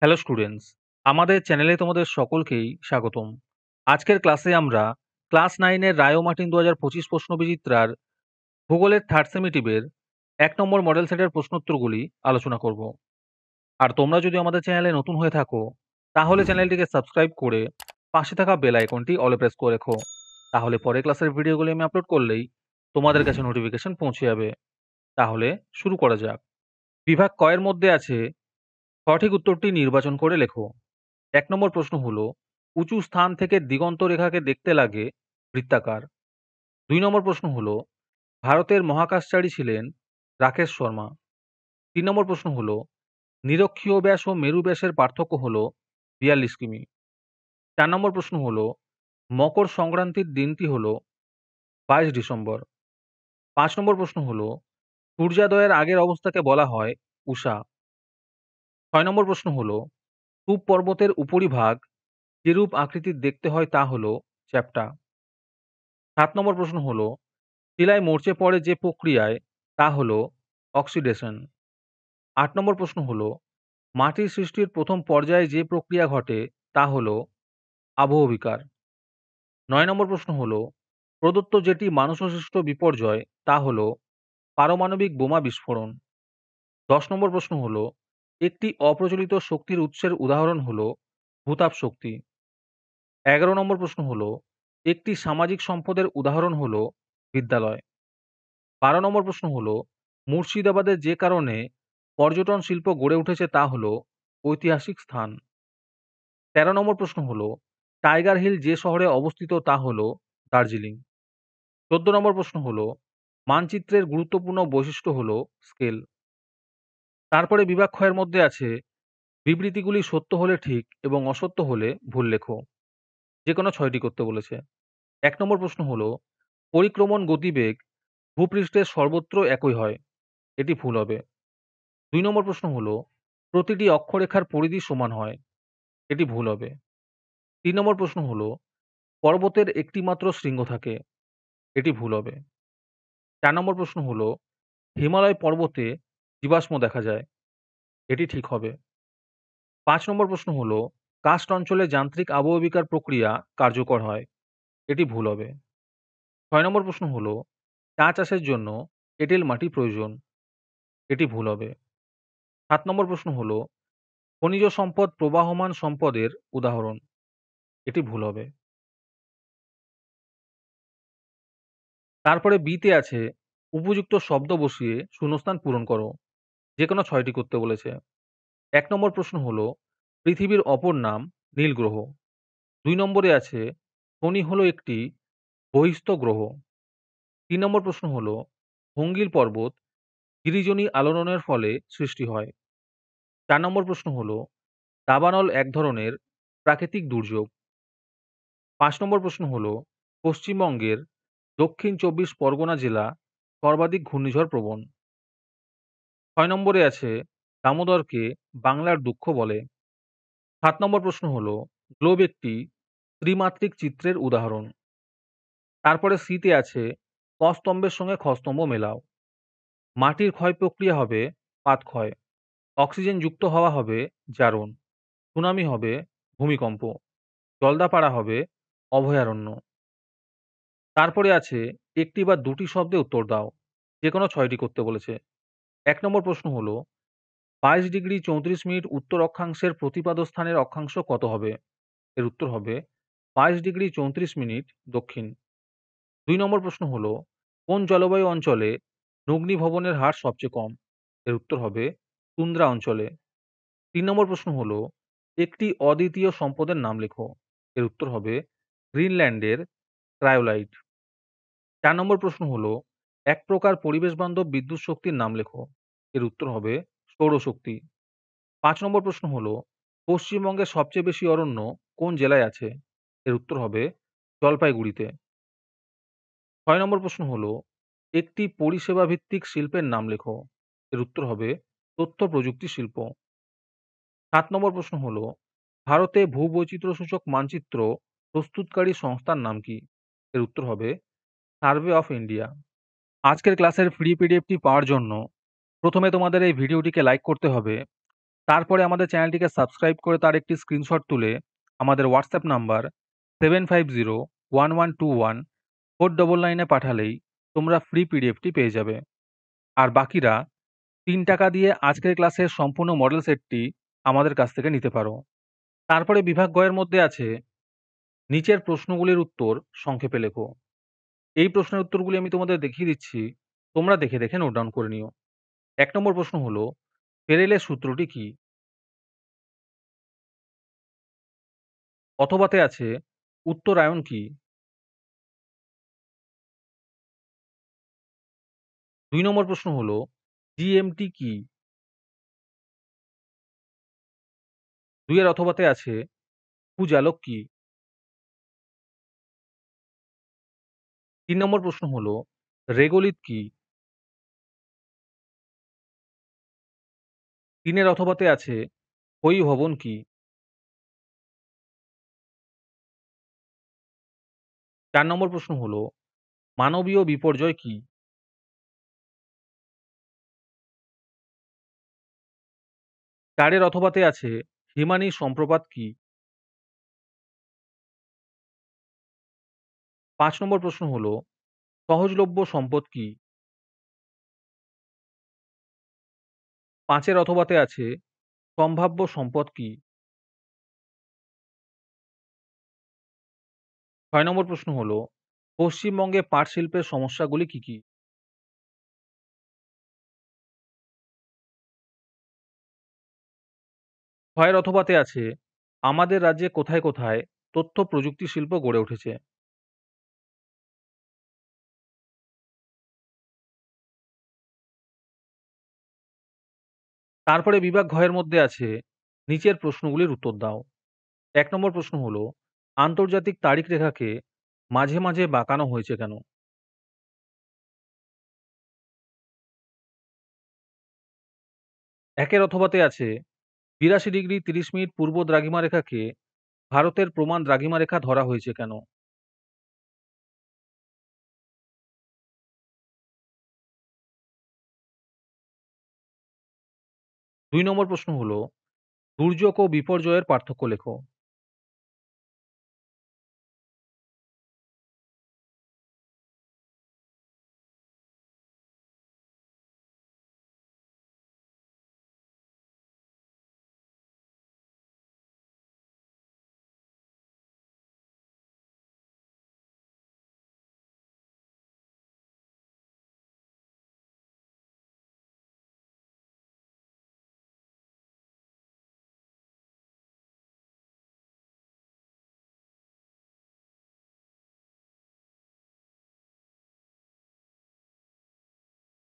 Hello students, আমাদের চ্যানেলে তোমাদের সকলকেই স্বাগতম। আজকের ক্লাসে আমরা ক্লাস 9 এর রায় ও মার্টিন 2025 প্রশ্নবিচিত্রার ভূগোলের থার্ড সেমিটিভের 1 নম্বর মডেল সেটের প্রশ্নোত্তরগুলি আলোচনা করব। আর তোমরা যদি আমাদের চ্যানেলে নতুন হয়ে থাকো, তাহলে চ্যানেলটিকে সাবস্ক্রাইব করে পাশে থাকা বেল আইকনটি অলে প্রেস করে রেখো। তাহলে পরে ক্লাসের ভিডিওগুলি আমি আপলোড করলেই তোমাদের কাছে নোটিফিকেশন পৌঁছে যাবে। তাহলে শুরু করা যাক। বিভাগ ক এর মধ্যে আছে সঠিক উত্তরটি নির্বাচন করে লেখো। ১ নম্বর প্রশ্ন হলো, উঁচু স্থান থেকে দিগন্ত রেখাকে দেখতে লাগে বৃত্তাকার। ২ নম্বর প্রশ্ন হলো, ভারতের মহাকাশচারী ছিলেন রাকেশ শর্মা। ৩ নম্বর প্রশ্ন হলো, নিরক্ষীয় ব্যাস ও মেরু ব্যাসের পার্থক্য হলো ৪২ কিমি। ৪ নম্বর প্রশ্ন হলো, মকর সংক্রান্তির দিনটি হলো ২২ ডিসেম্বর। ৫ নম্বর প্রশ্ন হলো, সূর্যোদয়ের আগের অবস্থাকে বলা হয় উষা। ৬ নম্বর প্রশ্ন হলো, পূব পর্বতের উপরিভাগ যেরূপ আকৃতির দেখতে হয় তা হলো চ্যাপ্টা। ৭ নম্বর প্রশ্ন হলো, শিলায় মরচে পড়ে যে প্রক্রিয়ায় তা হলো অক্সিডেশন। ৮ নম্বর প্রশ্ন হলো, মাটির সৃষ্টির প্রথম পর্যায়ে যে প্রক্রিয়া ঘটে তা হলো আবহবিকার। ৯ নম্বর প্রশ্ন হলো, প্রদত্ত যেটি মানুষসৃষ্ট বিপর্যয় তা হলো পারমাণবিক বোমা বিস্ফোরণ। ১০ নম্বর প্রশ্ন হলো, একটি অপ্রচলিত শক্তির উৎসের উদাহরণ হলো ভূতাপ শক্তি। ১১ নম্বর প্রশ্ন হলো, একটি সামাজিক সম্পদের উদাহরণ হলো বিদ্যালয়। ১২ নম্বর প্রশ্ন হলো, মুর্শিদাবাদে যে কারণে পর্যটন শিল্প গড়ে উঠেছে তা হলো ঐতিহাসিক স্থান। ১৩ নম্বর প্রশ্ন হলো, টাইগার হিল যে শহরে অবস্থিত তা হলো দার্জিলিং। ১৪ নম্বর প্রশ্ন হলো, মানচিত্রের গুরুত্বপূর্ণ বৈশিষ্ট্য হলো স্কেল। তারপরে বিভাগ খ এর মধ্যে আছে বিবৃতিগুলি সত্য হলে ঠিক এবং অসত্য হলে ভুল লেখো। যে কোনো ৬টি করতে বলেছে। ১ নম্বর প্রশ্ন হলো, পরিক্রমণ গতিবেগ ভূপৃষ্ঠের সর্বত্র একই হয়। এটি ভুল হবে। ২ নম্বর প্রশ্ন হলো, প্রতিটি অক্ষরেখার পরিধি সমান হয়। এটি ভুল হবে। ৩ নম্বর প্রশ্ন হলো, পর্বতের একটি মাত্র শৃঙ্গ থাকে। এটি ভুল হবে। ৪ নম্বর প্রশ্ন হলো, হিমালয় পর্বতে জীবাশ্ম দেখা যায়। এটি ঠিক হবে। ৫ নম্বর প্রশ্ন হলো, কার্স্ট অঞ্চলে যান্ত্রিক আবহবিকার প্রক্রিয়া কার্যকর হয়। এটি ভুল হবে। ৬ নম্বর প্রশ্ন হলো, চা চাষের জন্য এঁটেল মাটি প্রয়োজন। এটি ভুল হবে। ৭ নম্বর প্রশ্ন হলো, খনিজ সম্পদ প্রবাহমান সম্পদের উদাহরণ। এটি ভুল হবে। তারপরে বিতে আছে উপযুক্ত শব্দ বসিয়ে শূন্যস্থান পূরণ করো। যে কোনো ৬টি করতে বলেছে। ১ নম্বর প্রশ্ন হলো, পৃথিবীর অপর নাম নীল গ্রহ। ২ নম্বরে আছে শনি হলো একটি বহিঃস্থ গ্রহ। ৩ নম্বর প্রশ্ন হলো, হোঙ্গিল পর্বত গিরিজনী আলোড়নের ফলে সৃষ্টি হয়। ৪ নম্বর প্রশ্ন হলো, দাবানল এক ধরনের প্রাকৃতিক দুর্যোগ। ৫ নম্বর প্রশ্ন হলো, পশ্চিমবঙ্গের দক্ষিণ ২৪ পরগনা জেলা সর্বাধিক ঘূর্ণিঝড় প্রবণ। ৬ নম্বরে আছে দামোদরকে বাংলার দুঃখ বলে। ৭ নম্বর প্রশ্ন হলো, গ্লোব একটি ত্রিমাত্রিক চিত্রের উদাহরণ। তারপরে সিতে আছে ক স্তম্ভের সঙ্গে খ স্তম্ভ মেলাও। মাটির ক্ষয় প্রক্রিয়া হবে পাতক্ষয়। অক্সিজেন যুক্ত হওয়া হবে জারণ। সুনামি হবে ভূমিকম্প। জলদাপাড়া হবে অভয়ারণ্য। তারপরে আছে একটি বা দুটি শব্দে উত্তর দাও। যে কোনো ৬টি করতে বলেছে। ১ নম্বর প্রশ্ন হলো, ২২ ডিগ্রি ৩৪ মিনিট উত্তর অক্ষাংশের প্রতিপাদ স্থানের অক্ষাংশ কত হবে? এর উত্তর হবে ২২ ডিগ্রি ৩৪ মিনিট দক্ষিণ। ২ নম্বর প্রশ্ন হলো, কোন জলবায়ু অঞ্চলে অগ্নিভবনের হার সবচেয়ে কম? এর উত্তর হবে তুন্দ্রা অঞ্চলে। ৩ নম্বর প্রশ্ন হলো, একটি অদ্বিতীয় সম্পদের নাম লেখো। এর উত্তর হবে গ্রিনল্যান্ডের ক্রায়োলাইট। ৪ নম্বর প্রশ্ন হলো, এক প্রকার পরিবেশ বান্ধব বিদ্যুৎ শক্তির নাম লেখো। এর উত্তর হবে সৌরশক্তি। ৫ নম্বর প্রশ্ন হলো, পশ্চিমবঙ্গের সবচেয়ে বেশি অরণ্য কোন জেলায় আছে? এর উত্তর হবে জলপাইগুড়িতে। ৬ নম্বর প্রশ্ন হলো, একটি পরিষেবা ভিত্তিক শিল্পের নাম লেখো। এর উত্তর হবে তথ্য প্রযুক্তি শিল্প। ৭ নম্বর প্রশ্ন হলো, ভারতে ভূবৈচিত্র্য সূচক মানচিত্র প্রস্তুতকারী সংস্থার নাম কি? এর উত্তর হবে সার্ভে অফ ইন্ডিয়া। আজকের ক্লাসের ফ্রি পিডিএফটি পাওয়ার জন্য প্রথমে তোমাদের এই ভিডিওটিকে লাইক করতে হবে। তারপরে আমাদের চ্যানেলটিকে সাবস্ক্রাইব করে তার একটি স্ক্রিনশট তুলে আমাদের হোয়াটসঅ্যাপ নাম্বার 7501121499 এ পাঠালেই তোমরা ফ্রি পিডিএফটি পেয়ে যাবে। আর বাকিরা ৳৩ দিয়ে আজকের ক্লাসের সম্পূর্ণ মডেল সেটটি আমাদের কাছ থেকে নিতে পারো। তারপরে বিভাগ গ এর মধ্যে আছে নিচের প্রশ্নগুলির উত্তর সংক্ষেপে লেখো। এই প্রশ্নের উত্তরগুলি আমি তোমাদের দেখিয়ে দিচ্ছি। তোমরা দেখে, দেখে নোট ডাউন করে নিও। ১ নম্বর প্রশ্ন হলো, পেরেলের সূত্রটি কি? অথবাতে আছে উত্তরায়ণ কি? ২ নম্বর প্রশ্ন হলো, জিএমটি কি? ২ এর অথবাতে আছে পূজালোক কি? ৩ নম্বর প্রশ্ন হলো, রেগোলিথ কি? ৩ এর অথবাতে আছে ক্ষয়ী ভবন কি? ৪ নম্বর প্রশ্ন হলো, মানবীয় বিপর্যয় কি? ৪ এর অথবাতে আছে হিমানী সম্প্রপাত কি? ৫ নম্বর প্রশ্ন হলো, সহজলভ্য সম্পদ কি? ৫ এর অথবাতে আছে সম্ভাব্য সম্পদ কি? ৬ নম্বর প্রশ্ন হলো, পশ্চিমবঙ্গে পাট শিল্পের সমস্যাগুলি কি, কি? ৬ এর অথবাতে আছে আমাদের রাজ্যে কোথায়, কোথায় তথ্য প্রযুক্তি শিল্প গড়ে উঠেছে? 'তারপরে বিভাগ ঘ এর মধ্যে আছে নিচের প্রশ্নগুলির উত্তর দাও। ১ নম্বর প্রশ্ন হলো, আন্তর্জাতিক তারিখ রেখাকে মাঝে, মাঝে বাঁকানো হয়েছে কেন? ১ এর অথবাতে আছে ৮২ ডিগ্রি ৩০ মিনিট পূর্ব দ্রাঘিমা রেখাকে ভারতের প্রমাণ দ্রাঘিমা রেখা ধরা হয়েছে কেন? ২ নম্বর প্রশ্ন হলো, দুর্যোগ ও বিপর্যয়ের পার্থক্য লেখো।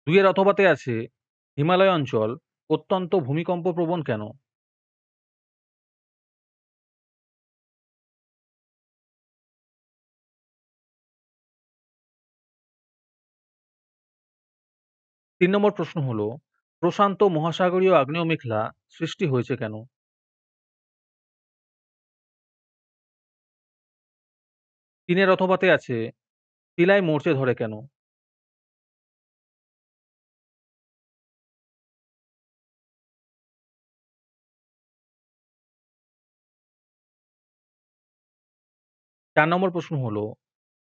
২ এর অথবাতে আছে হিমালয় অঞ্চল অত্যন্ত ভূমিকম্প প্রবণ কেন? ৩ নম্বর প্রশ্ন হলো, প্রশান্ত মহাসাগরীয় আগ্নেয় মেঘলা সৃষ্টি হয়েছে কেন? ৩ এর অথবাতে আছে শিলায় মরচে ধরে কেন? ৪ নম্বর প্রশ্ন হলো,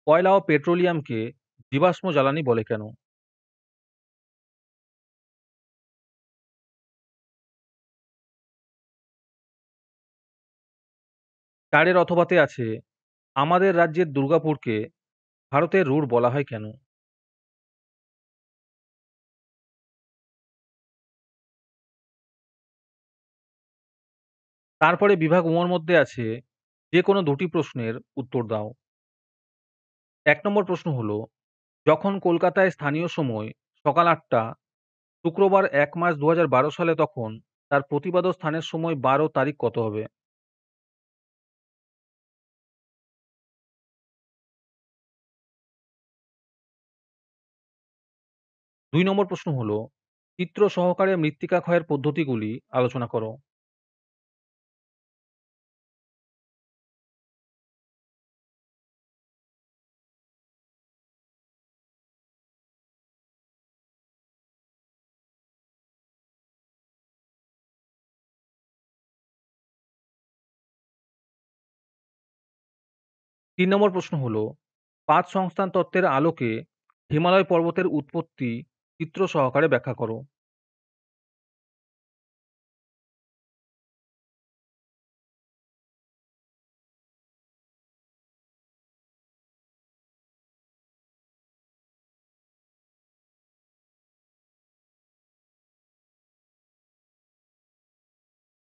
কয়লা ও পেট্রোলিয়ামকে জীবাশ্ম জ্বালানি বলে কেন? ৪ এর অথবাতে আছে আমাদের রাজ্যের দুর্গাপুরকে ভারতের রুর বলা হয় কেন? তারপরে বিভাগ ঙ এর মধ্যে আছে যেকোনো ২ টি প্রশ্নের উত্তর দাও। ১ নম্বর প্রশ্ন হলো, যখন কলকাতায় স্থানীয় সময় সকাল ৮ঃ০০ শুক্রবার ১ মার্চ ২০১২ সালে তখন তার প্রতিপাদ্য স্থানের সময় ১২ তারিখ কত হবে? ২ নম্বর প্রশ্ন হলো, চিত্র সহকারে মৃত্তিকা ক্ষয়ের পদ্ধতিগুলি আলোচনা করো। ৩ নম্বর প্রশ্ন হলো, ৫ সংস্থান তত্ত্বের আলোকে হিমালয় পর্বতের উৎপত্তি চিত্র সহকারে ব্যাখ্যা করো।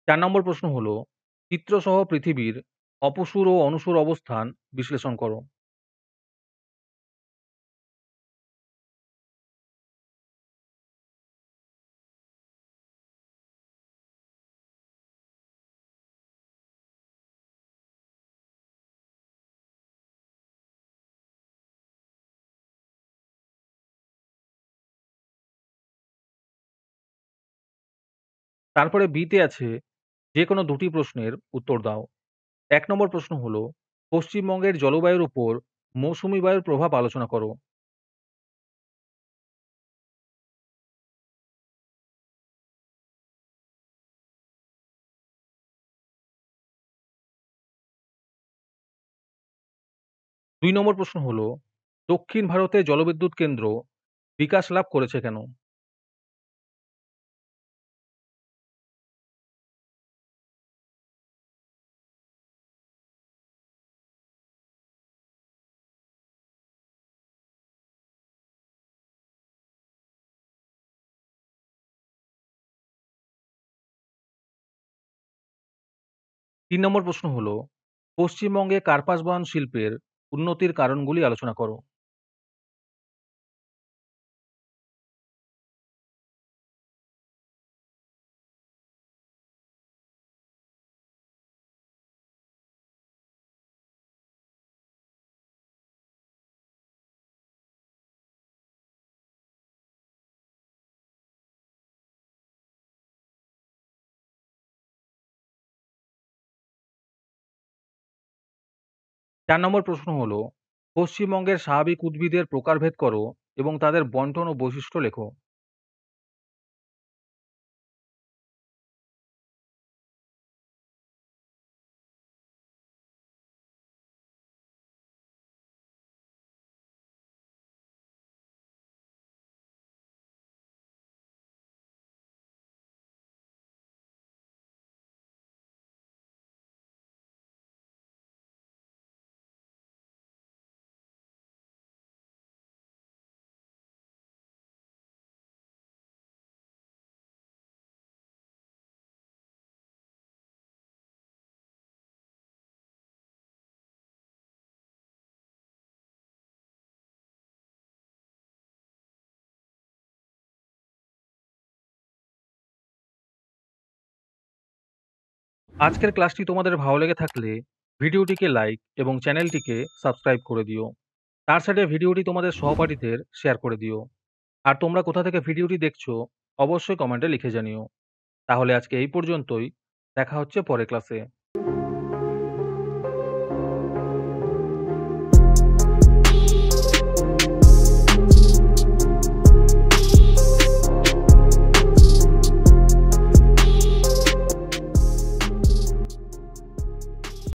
৪ নম্বর প্রশ্ন হলো, চিত্রসহ পৃথিবীর অপসূর ও অনুসূর অবস্থান বিশ্লেষণ করো। 'তারপরে বি-তে আছে যেকোনো ২ টি প্রশ্নের উত্তর দাও। ১ নম্বর প্রশ্ন হলো, পশ্চিমবঙ্গের জলবায়ুর উপর মৌসুমী বায়ুর প্রভাব আলোচনা করো। ২ নম্বর প্রশ্ন হলো, দক্ষিণ ভারতে জলবিদ্যুৎ কেন্দ্র বিকাশ লাভ করেছে কেন? ৩ নম্বর প্রশ্ন হলো, পশ্চিমবঙ্গে কার্পাস বয়ন শিল্পের উন্নতির কারণগুলি আলোচনা করো। ৪ নম্বর প্রশ্ন হলো, পশ্চিমবঙ্গের স্বাভাবিক উদ্ভিদের প্রকারভেদ করো এবং তাদের বন্টন ও বৈশিষ্ট্য লেখো। আজকের ক্লাসটি তোমাদের ভালো লেগে থাকলে ভিডিওটিকে লাইক এবং চ্যানেলটিকে সাবস্ক্রাইব করে দিও। তার সাথে ভিডিওটি তোমাদের সহপাঠীদের শেয়ার করে দিও। আর তোমরা কোথা থেকে ভিডিওটি দেখছো অবশ্যই কমেন্টে লিখে জানিও। তাহলে আজকে এই পর্যন্তই। দেখা হচ্ছে পরের ক্লাসে।